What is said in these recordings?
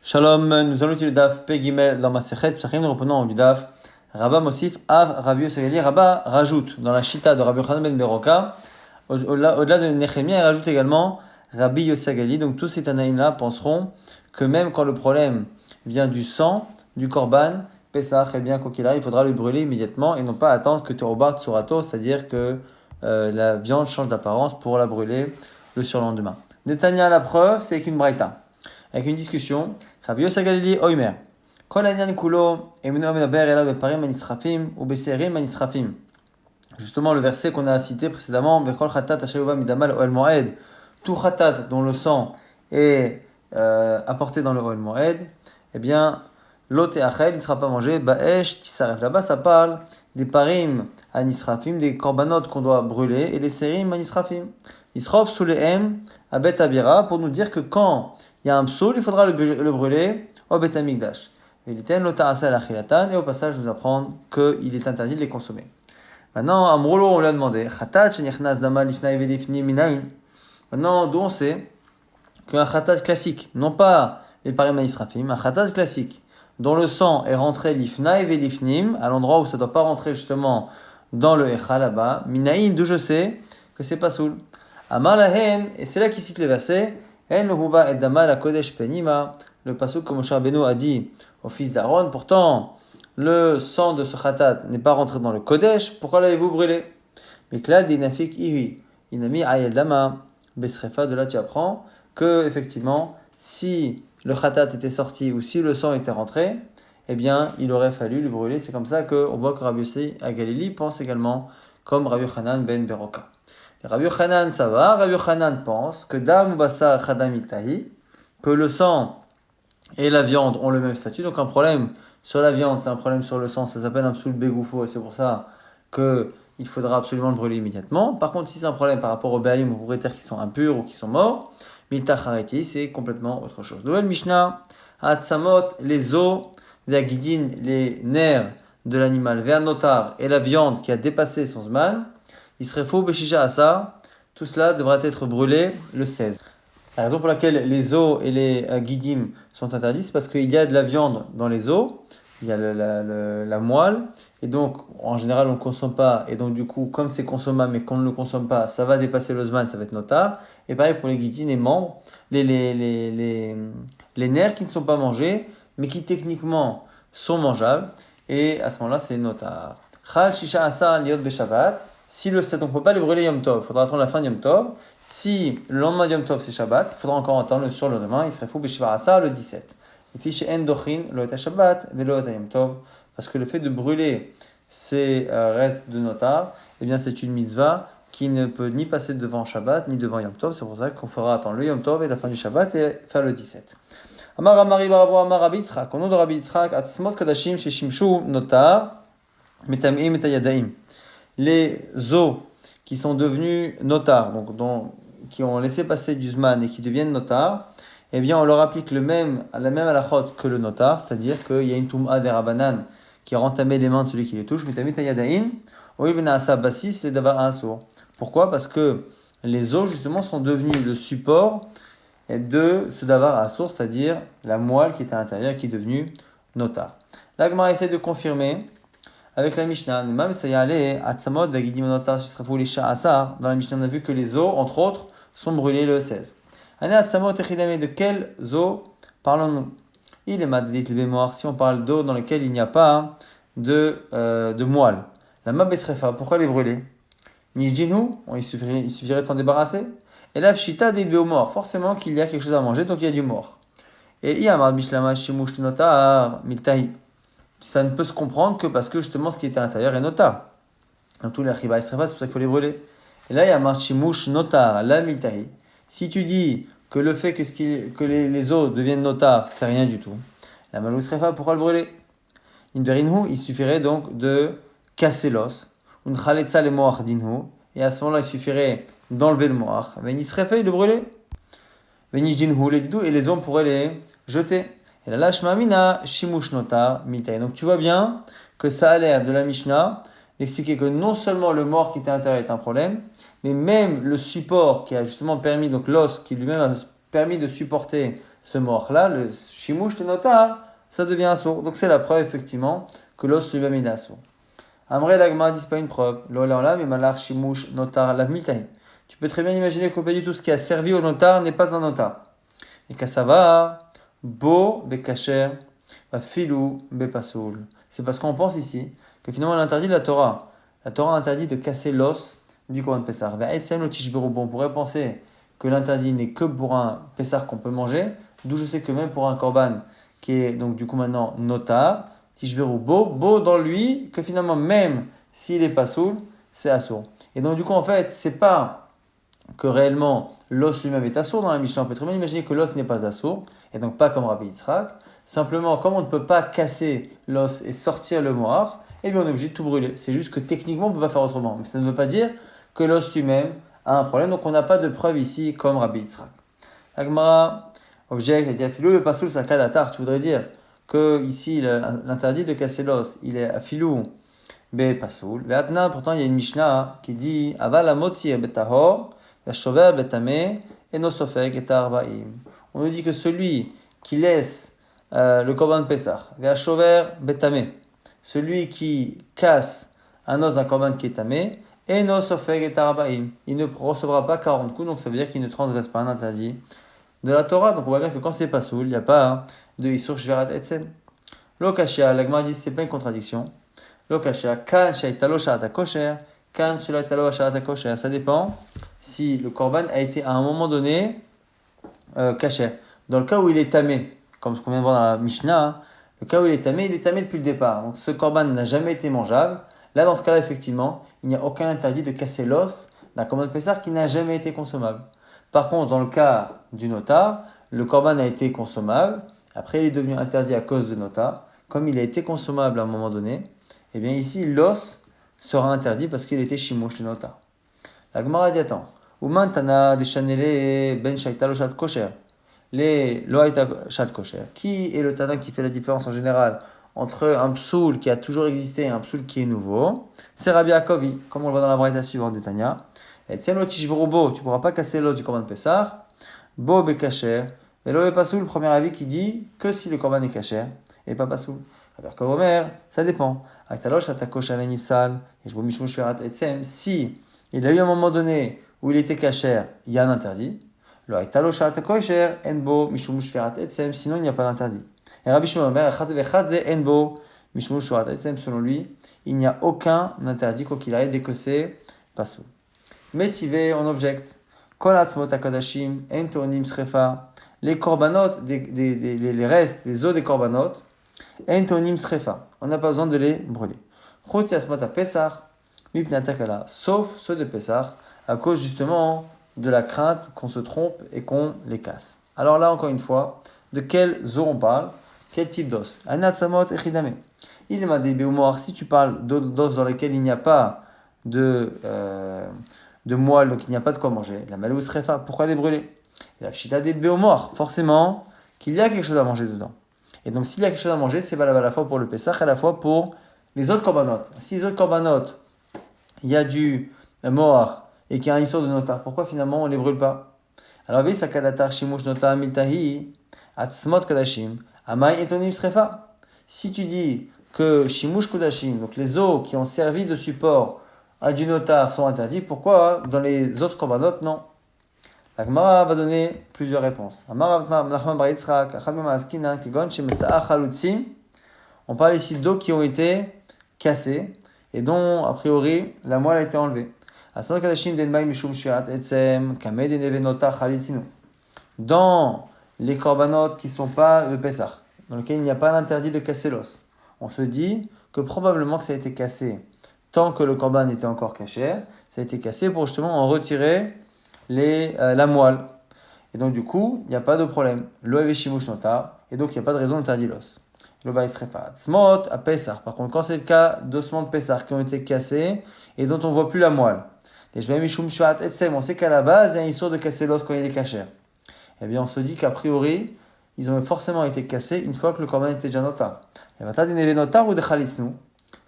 Shalom, nous allons utiliser le daf Pegimel dans ma Masechet Psachim. Nous reprenons du daf Rabba Mosif Av Rabbi Yosef Gali. Rabba rajoute dans la Shita de Rabbi Yochanan ben Beroka, au-delà de Nechemia, il rajoute également Rabbi Yosef Gali. Donc tous ces Tanaïm-là penseront que même quand le problème vient du sang, du korban, Pesach, eh bien, quoi qu'il arrive, il faudra le brûler immédiatement et non pas attendre que Terobat Surato, c'est-à-dire que la viande change d'apparence pour la brûler le surlendemain. Netanya, la preuve, c'est qu'une braïta. Avec une discussion, Rabbi Yosef Galili Oimer. Kol anyan kulo emino medaber ela beparim anisrafim ou beserim anisrafim. Justement, le verset qu'on a cité précédemment, Vechol chatat ashayuva midamal oel moed, tout chatat dont le sang est apporté dans le oel moed, eh bien, l'ot et achel, il ne sera pas mangé, baesh tisaref. Là-bas, ça parle des parim anisrafim, des korbanot qu'on doit brûler, et des serim anisrafim. Isrof sous les m à Bet Abira, pour nous dire que quand il y a un psoul, il faudra le brûler au Bet Amigdash. Et au passage, nous apprendre qu'il est interdit de les consommer. Maintenant, à Mroulo, on lui a demandé Maintenant, d'où on sait qu'un khatat classique, non pas les parim anisrafim, un khatat classique, dont le sang est rentré l'ifna et l'ifnim, à l'endroit où ça ne doit pas rentrer justement dans le echa là-bas, minaïn, d'où je sais que c'est pas soul. Amar lahem, et c'est là qu'il cite le verset, En huva et dama la kodesh penima, le pasuk comme Moshe Rabbeinu a dit au fils d'Aaron, pourtant le sang de ce khatat n'est pas rentré dans le kodesh, pourquoi l'avez-vous brûlé? Mais klal dinafik ihi, inami ayel dama, besrefa, de là tu apprends que effectivement, si le khatat était sorti ou si le sang était rentré, eh bien il aurait fallu le brûler. C'est comme ça qu'on voit que Rabbi Yossi à Galilée pense également comme Rabbi Yochanan ben Beroka. Rabbi Yochanan, ça va. Rabbi Yochanan pense que Dam Basar Chadam Iktahi, que le sang et la viande ont le même statut. Donc un problème sur la viande, c'est un problème sur le sang. Ça s'appelle un psoul begoufo et c'est pour ça qu'il faudra absolument le brûler immédiatement. Par contre, si c'est un problème par rapport aux béalim, aux propriétaires qui sont impurs ou qui sont morts, Miltachareti, c'est complètement autre chose. Nouvelle Mishnah, Hatsamot, les os, Veagidin, les nerfs de l'animal, Veanotar et la viande qui a dépassé son zman, il serait faux, Beshisha Asa, tout cela devrait être brûlé le 16. La raison pour laquelle les os et les guidim sont interdits, c'est parce qu'il y a de la viande dans les os, il y a la moelle, et donc en général on ne consomme pas, et donc du coup, comme c'est consommable mais qu'on ne le consomme pas, ça va dépasser le zman, ça va être notar. Et pareil pour les guidim, les membres, les nerfs qui ne sont pas mangés, mais qui techniquement sont mangeables, et à ce moment-là c'est notar. Chal Shisha Asa Liot Beshabbat. Si le 7, on ne peut pas les brûler Yom Tov, il faudra attendre la fin de Yom Tov. Si le lendemain de Yom Tov c'est Shabbat, il faudra encore attendre le surlendemain, il serait fou Beshiva Asa le 17. Et puis chez Endochin, le Eta Shabbat, le Eta Yom Tov, parce que le fait de brûler ces restes de notar, eh bien c'est une mitzvah qui ne peut ni passer devant Shabbat ni devant Yom Tov. C'est pour ça qu'on fera attendre le Yom Tov et la fin du Shabbat et faire le 17. Amar Amari Baravo Amar Rabbi Yitzchak, au nom de Rabbi Yitzchak, Atzmot Kadashim chez Shimshu Notar, Metamim Metayadaim. Les os qui sont devenus notar, donc qui ont laissé passer du zman et qui deviennent notar, eh bien on leur applique la même halachot que le notar, c'est-à-dire qu'il y a une tum'a des rabanan qui a entamé les mains de celui qui les touche, mais tamit ayadain, ou ibn asa basis les davar asur. Pourquoi? Parce que les os justement sont devenus le support de ce davar asur, c'est-à-dire la moelle qui est à l'intérieur et qui est devenue notar. L'Agmara essaie de confirmer avec la Mishnah, même ça y allait, Atzamot, Vagidim, Notar, Shisrafou, les Sha'asa, dans la Mishnah, on a vu que les os, entre autres, sont brûlés le 16. Ané Atzamot, Echidame, de quels os parlons-nous? Il est madlit le mémoire, si on parle d'eau dans lesquels il n'y a pas de moelle. La Mabesrefa, pourquoi les brûler? Nijjinu, il suffirait de s'en débarrasser. Et la Pshita, des béomorts, forcément qu'il y a quelque chose à manger, donc il y a du mort. Et Iyamad, Mishlama, Shimush, Notar, Miltahi. Ça ne peut se comprendre que parce que justement ce qui est à l'intérieur est notar. Dans tous les achiba c'est pour ça qu'il faut les brûler. Et là il y a marchimush notar, la miltahi. Si tu dis que le fait que les os deviennent notar, c'est rien du tout. La malou srefa, pourquoi le brûler? Inderinhu, il suffirait donc de casser l'os. Un chaletza le moach dinhu. Et à ce moment-là, il suffirait d'enlever le moach. Veni srefa, il le brûler. Veni dinhu les didou, et les os on pourrait les jeter. Et la Lashmamina, Shimush Notar, Miltaï. Donc tu vois bien que ça a l'air de la Mishnah d'expliquer que non seulement le mort qui était à l'intérieur est un problème, mais même le support qui a justement permis, donc l'os qui lui-même a permis de supporter ce mort-là, le shimush le notar, ça devient assour. Donc c'est la preuve effectivement que l'os lui-même il est assour. Amré l'agma dit pas une preuve. L'olam mais malar shimush notar la mitai. Tu peux très bien imaginer que pas du tout ce qui a servi au notar n'est pas un notar. Et kassavar, bo bekacher, filou bepasoul. C'est parce qu'on pense ici que finalement l'interdit de la Torah. La Torah interdit de casser l'os du Korban Pessah. On pourrait penser que l'interdit n'est que pour un Pessah qu'on peut manger, d'où je sais que même pour un Korban qui est donc du coup maintenant notar, Tishberu beau dans lui, que finalement même s'il est pas soul, c'est assour. Et donc du coup en fait, c'est pas que réellement l'os lui-même est assour dans la Mishnah. On peut très bien imaginer que l'os n'est pas assour, et donc pas comme Rabbi Yitzhak. Simplement, comme on ne peut pas casser l'os et sortir le moire, eh bien on est obligé de tout brûler. C'est juste que techniquement on ne peut pas faire autrement. Mais ça ne veut pas dire que l'os lui-même a un problème. Donc on n'a pas de preuve ici comme Rabbi Yitzhak. Agmara, object, et afilou, le pasoul, c'est un cas d'attard. Tu voudrais dire que ici l'interdit de casser l'os, il est afilou, be pasoul. Ve'atna, pourtant il y a une Mishnah qui dit aval amotzi betahor, veshover betame, enosofeg et arba'im. On nous dit que celui qui laisse le korban Pessah, veshover betame, celui qui casse un os d'un korban qui est tamé, enosofeg et arba'im, il ne recevra pas 40 coups, donc ça veut dire qu'il ne transgresse pas un interdit de la Torah. Donc on voit bien que quand c'est pas soul, il n'y a pas de Isur Shverat Etzem. Lokashia, l'agma dit c'est pas une contradiction. Lokashia, kan shaitalo sharata kosher, kan shaitalo sharata kosher. Ça dépend si le korban a été à un moment donné kasher. Dans le cas où il est tamé, comme ce qu'on vient de voir dans la Mishnah, le cas où il est tamé depuis le départ. Donc ce korban n'a jamais été mangeable. Là, dans ce cas-là, effectivement, il n'y a aucun interdit de casser l'os d'un korban Pessah qui n'a jamais été consommable. Par contre, dans le cas du notar, le korban a été consommable. Après, il est devenu interdit à cause de notar. Comme il a été consommable à un moment donné, eh bien ici, l'os sera interdit parce qu'il était shimouch le notar. La Gemara dit attends. Uman tana deshanele ben shaita lo shat kosher. Les loaita shat kosher. Qui est le tana qui fait la différence en général entre un psoul qui a toujours existé et un psoul qui est nouveau? C'est Rabbi Akovi, comme on le voit dans la braïta suivante des Tanya. Et tiens, l'autre bo, tu ne pourras pas casser l'os du korban Pessah. Bo be kacher. Et l'eau est pas soul, le premier avis qui dit que si le korban est kacher et pas soul. Alors comme Omer, ça dépend. Aktalosh atakosh avenifsal. Et je vous mishmush ferat etsem. Si il a eu un moment donné où il était kacher, il y a un interdit. Le aktalosh atakosher enbo mishmush ferat etsem. Sinon il n'y a pas d'interdit. Et Rabbi Shimon Omer, chadze enbo mishmush ferat etsem. Selon lui, il n'y a aucun interdit quoi qu'il arrive dès que c'est pas soul. Métivé, on objecte. Kol atzmot akadashim, en tonim srefa. Les korbanot, les restes, les os des korbanot, en tonim srefa. On n'a pas besoin de les brûler. Chutz yasmot a Pesach, mipnatakala. Sauf ceux de Pesach, à cause justement de la crainte qu'on se trompe et qu'on les casse. Alors là, encore une fois, de quels os on parle? Quel type d'os? Anatzamot echidame. Il m'a dit, Béoumoar, si tu parles d'os dans lesquels il n'y a pas de moelle, donc il n'y a pas de quoi manger. La malou srefa, pourquoi les brûler? Et la pshita des béomor, forcément qu'il y a quelque chose à manger dedans. Et donc s'il y a quelque chose à manger, c'est valable à la fois pour le Pessah et à la fois pour les autres korbanot. Si les autres korbanot, il y a du moar et qu'il y a un issur de nota, pourquoi finalement on ne les brûle pas? Alors oui, ça kadatar shimush nota miltahi atzmot kadashim amai etonim srefa. Si tu dis que shimush kodashim, donc les os qui ont servi de support à du notar sont interdits, pourquoi dans les autres korbanot non? La Gemara va donner plusieurs réponses. On parle ici d'os qui ont été cassés et dont, a priori, la moelle a été enlevée. Dans les korbanot qui ne sont pas de Pessah, dans lesquels il n'y a pas d'interdit de casser l'os, on se dit que probablement que ça a été cassé tant que le korban était encore caché, ça a été cassé pour justement en retirer la moelle. Et donc du coup, il n'y a pas de problème. L'oev shimush nota, et donc il n'y a pas de raison d'interdire l'os. Le baïs refa. Smot à Pessah. Par contre, quand c'est le cas d'ossements de Pessah qui ont été cassés et dont on ne voit plus la moelle, on sait qu'à la base, il y a une histoire de casser l'os quand il est caché. Eh bien, on se dit qu'a priori, ils ont forcément été cassés une fois que le korban était déjà notar. Et maintenant, des notar ou des chalitznu,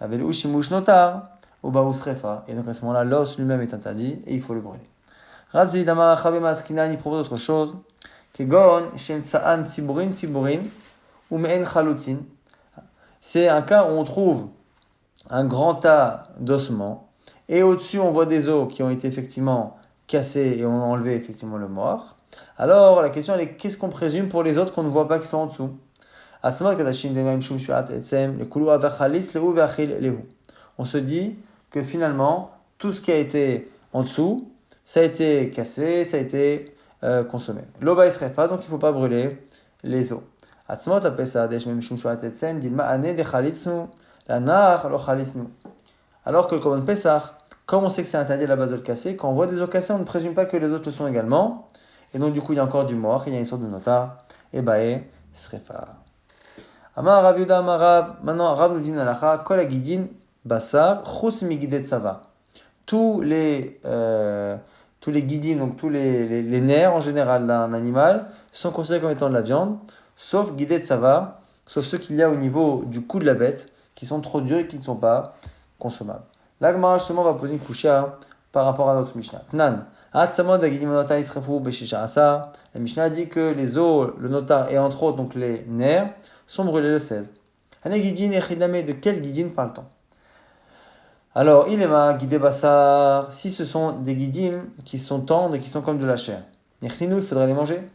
avec le shimush notar ou baous refa. Et donc à ce moment-là, l'os lui-même est interdit et il faut le brûler. Rav Zidama Chabema Askinan, il propose autre chose. Kegon, Shem Tsa'an Tziburin Tziburin, ou Me'en Chalutzin. C'est un cas où on trouve un grand tas d'ossements, et au-dessus on voit des os qui ont été effectivement cassés et on a enlevé effectivement le mort. Alors la question elle est qu'est-ce qu'on présume pour les autres qu'on ne voit pas qui sont en dessous? On se dit que finalement tout ce qui a été en dessous, ça a été cassé, ça a été consommé. L'oba isrefa, donc il ne faut pas brûler les os. Alors que le Korban Pessah, comme on sait que c'est interdit à la base de le casser, quand on voit des os cassés, on ne présume pas que les autres le sont également. Et donc du coup, il y a encore du mort, il y a une sorte de nota, et bae srefa. Amar Rav Yuda Amar Rav, maintenant Rav nous dit dans l'alacha, kol hagidin basar chutz migidet sava. Tous les guidim, donc tous les nerfs en général d'un animal, sont considérés comme étant de la viande, sauf guidet sava, sauf ceux qu'il y a au niveau du cou de la bête, qui sont trop durs et qui ne sont pas consommables. Là, le Gemara justement va poser une couchia par rapport à notre Mishnah. Tnan. La Mishnah dit que les os, le notar et entre autres donc les nerfs sont brûlés le 16. De quel guidin parle-t-on? Alors, il est ma guidé bassar, si ce sont des guidim qui sont tendres et qui sont comme de la chair. Il faudrait les manger.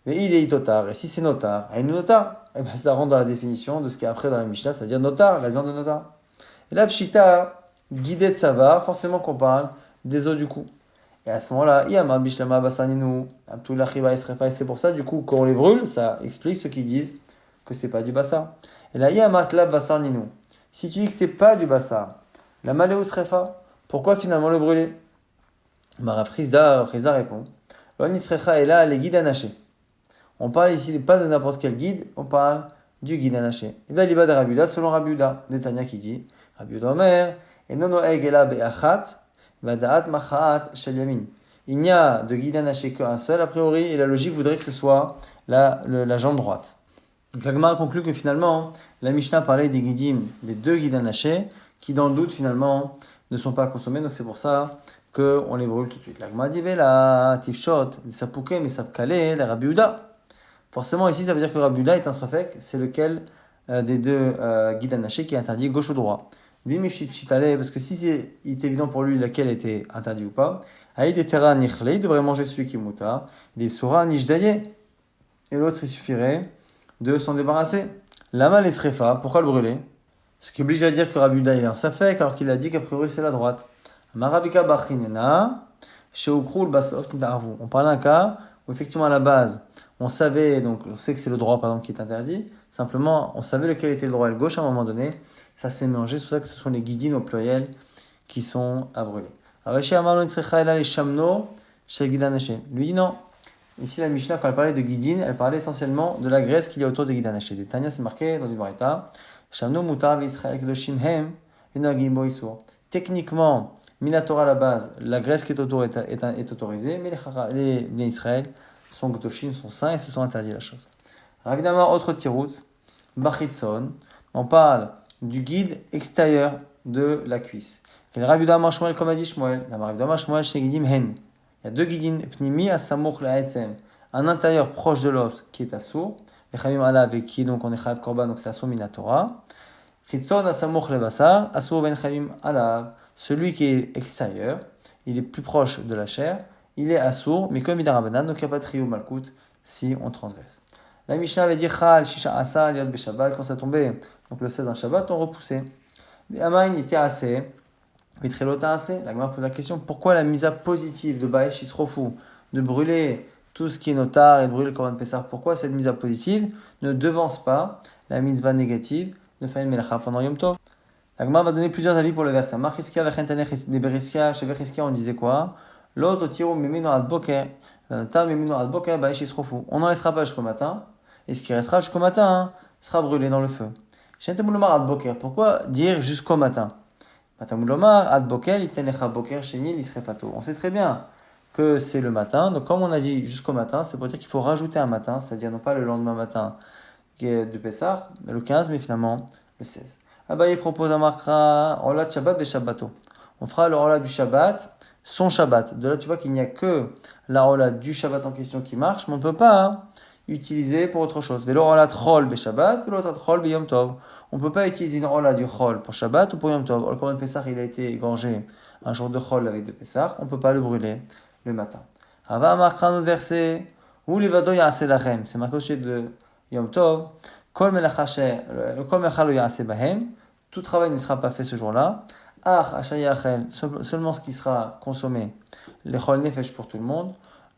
Mais il est itotar, et si c'est notar, et notar, eh ben, ça rentre dans la définition de ce qui est après dans la Mishnah, c'est-à-dire notar, la viande de notar. Et là, pshita, guidé de savar, forcément qu'on parle des os du cou. Et à ce moment-là, Yama Bishlama Basaninu, Abdullah Chiba Esrefa, et c'est pour ça, du coup, quand on les brûle, ça explique ceux qui disent que c'est pas du bassar. Et là, Yama Klab Basarninu. Si tu dis que c'est pas du bassar, la Maléus Refa, pourquoi finalement le brûler? Marav Rizda répond L'Onis Recha est là, les guides anachés. On parle ici pas de n'importe quel guide, on parle du guide anaché. Et bien, l'Iba de Rabuda, selon Rabuda, Netanya qui dit Rabuda Omer, et nono egela be'achat. Il n'y a de guide anaché qu'un seul, a priori, et la logique voudrait que ce soit la jambe droite. Donc la Gemara conclut que finalement, la Mishnah parlait des guidim, des deux guides anachés, qui dans le doute finalement ne sont pas consommés, donc c'est pour ça qu'on les brûle tout de suite. La Gemara dit la tifshot, sapouké, mais sapkalé, la Rabbi Uda. Forcément ici ça veut dire que Rabbi Uda est un safek, c'est lequel des deux guides anachés qui est interdit, gauche ou droit. Parce que si il est évident pour lui laquelle était interdit ou pas, il devrait manger celui qui est mouta, des sura nishdaye, et l'autre il suffirait de s'en débarrasser. Lama les srefa, pourquoi le brûler? Ce qui oblige à dire que Rabbi Uda est un safek alors qu'il a dit qu'a priori c'est la droite. Marabika bachinena, sheukrul basof nidarvu. On parle d'un cas où effectivement à la base on savait, donc on sait que c'est le droit par exemple qui est interdit, simplement on savait lequel était le droit et le gauche à un moment donné. Ça s'est mélangé, c'est pour ça que ce sont les guidines au pluriel qui sont à brûler. Alors, lui dit non. Ici, la Mishnah, quand elle parlait de guidine, elle parlait essentiellement de la graisse qu'il y a autour des guidines hachées. Des Tanya, c'est marqué dans une Baraita. Techniquement, Minatora à la base, la graisse qui est autour est autorisée, mais les Bnei Israël sont Gdoshim, sont saints et se sont interdits la chose. Alors évidemment, autre tirout, Bachitson, on parle du guide extérieur de la cuisse. Comme a dit Shmuel, il y a deux guidines, pnimi asamoch la'etzem, un intérieur proche de l'os qui est assour, lechamim alav et qui donc on est chayav korban, donc c'est assour minatora. Chitzon asamoch lebasar, assour ben chavim alav, celui qui est extérieur, il est plus proche de la chair, il est assour, mais comme il est rabanan, donc il n'y a pas de trio malkout si on transgresse. La Mishnah avait dit chal shisha asa liot beshabbat, quand ça tombait donc le 16 d'un Shabbat, on repoussait. Mais Amain était assez, Vitrelota assez. La Gemara pose la question pourquoi la misa positive de Baesh Isrofu, de brûler tout ce qui est notar et de brûler le Korban Pessah, pourquoi cette misa positive ne devance pas la mitzvah négative de Faïm Melacha pendant Yom Tov? La Gemara va donner plusieurs avis pour le verset. Marchiskia, Vachentanech, Beriskia, chez Beriskia, on disait quoi? L'autre tiro Mimino ad Boker, Mimino ad Boker, Baesh Isrofu. On n'en laissera pas jusqu'au matin, et ce qui restera jusqu'au matin sera brûlé dans le feu. Pourquoi dire jusqu'au matin? On sait très bien que c'est le matin. Donc, comme on a dit jusqu'au matin, c'est pour dire qu'il faut rajouter un matin, c'est-à-dire non pas le lendemain matin qui est de Pessah, le 15, mais finalement le 16. Abaye propose un marquera Ola Shabbat be Shabbato. On fera le Ola du Shabbat son Shabbat. De là, tu vois qu'il n'y a que la rola du Shabbat en question qui marche, mais on ne peut pas utiliser pour autre chose. Velo rola chol be Shabbat, velo chol be Yom Tov. On ne peut pas utiliser une rola du chol pour Shabbat ou pour Yom Tov. Le Korban Pessah, il a été égorgé un jour de chol avec de Pessah, on ne peut pas le brûler le matin. Rava marque un autre verset, où les vado ya'ase lachem, c'est marqué au sujet de Yom Tov, kol melacha lo ya'ase bahem, tout travail ne sera pas fait ce jour-là. Seulement ce qui sera consommé, les chol nefesh pour tout le monde,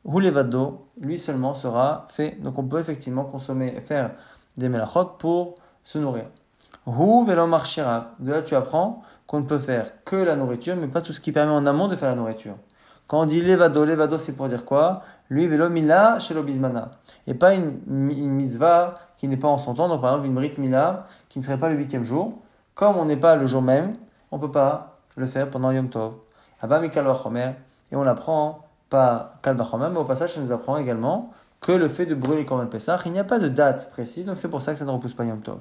ou les vado, lui seulement sera fait. Donc on peut effectivement consommer et faire des melachot pour se nourrir. Hu velo marchira. De là tu apprends qu'on ne peut faire que la nourriture, mais pas tout ce qui permet en amont de faire la nourriture. Quand on dit levado c'est pour dire quoi? Lui velo mila shelo bismana. Et pas une mitzvah qui n'est pas en son temps, donc par exemple une brit mila qui ne serait pas le 8e jour. Comme on n'est pas le jour même, on ne peut pas le faire pendant Yom Tov. Abba mikal vachomer, et on l'apprend par kal vachomer, mais au passage, ça nous apprend également que le fait de brûler Korban Pessah, il n'y a pas de date précise, donc c'est pour ça que ça ne repousse pas Yom Tov.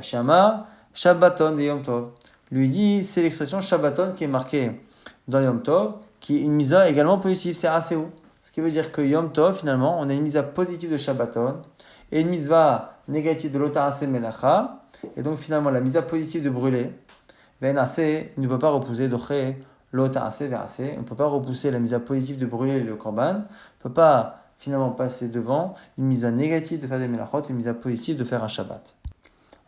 Shama, Shabbaton de Yom Tov. Lui dit, c'est l'expression Shabbaton qui est marquée dans Yom Tov, qui est une misa également positive, c'est Aseu. Ce qui veut dire que Yom Tov, finalement, on a une misa positive de Shabbaton et une mitzvah négative de l'Ota Ase Melacha, et donc finalement la misa positive de brûler. Ben assez, il ne peut pas repousser d'oché l'ota assez vers assez. On ne peut pas repousser la mise à positive de brûler le korban. On ne peut pas finalement passer devant une mise à négative de faire des melachot, une mise à positive de faire un Shabbat.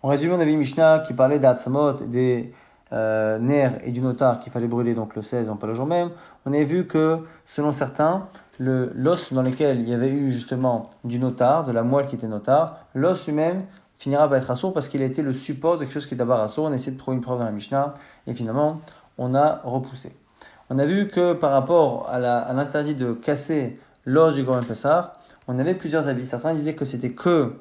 En résumé, on avait une Mishnah qui parlait d'Atzamot, des nerfs et du notar qu'il fallait brûler donc le 16, non pas le jour même. On avait vu que selon certains, l'os dans lequel il y avait eu justement du notar, de la moelle qui était notar, l'os lui-même finira par être assourd parce qu'il a été le support de quelque chose qui est d'abord assourd. On a essayé de trouver une preuve dans la Mishnah et finalement on a repoussé. On a vu que par rapport à l'interdit de casser l'os du Korban Pessah, on avait plusieurs avis. Certains disaient que c'était que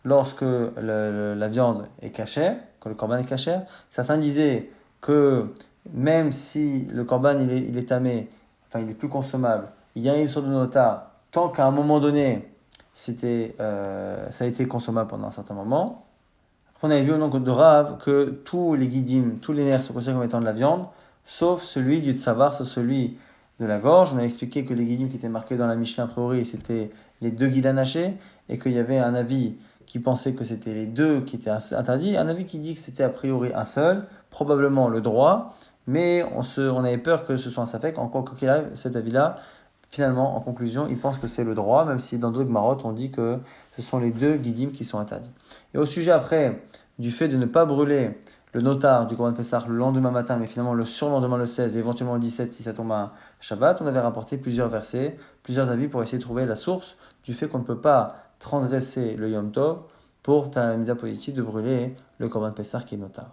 lorsque la viande est cachée, que le Korban est caché. Certains disaient que même si le Korban il est tamé, enfin il est plus consommable, il y a une sorte de nota, tant qu'à un moment donné ça a été consommable pendant un certain moment. Après, on avait vu au nom de Rav que tous les guidim, tous les nerfs sont considérés comme étant de la viande, sauf celui du tsavar, sauf celui de la gorge. On avait expliqué que les guidim qui étaient marqués dans la Mishnah a priori, c'était les deux guides anachés, et qu'il y avait un avis qui pensait que c'était les deux qui étaient interdits, un avis qui dit que c'était a priori un seul, probablement le droit, mais on avait peur que ce soit un safek. En quoi qu'il arrive, cet avis-là, finalement, en conclusion, ils pensent que c'est le droit, même si dans d'autres marottes, on dit que ce sont les deux guidim qui sont interdits. Et au sujet après du fait de ne pas brûler le notar du Korban Pessah le lendemain matin, mais finalement le surlendemain le 16, et éventuellement le 17 si ça tombe à Shabbat, on avait rapporté plusieurs versets, plusieurs avis pour essayer de trouver la source du fait qu'on ne peut pas transgresser le Yom Tov pour faire la mise à positive de brûler le Korban Pessah qui est notar.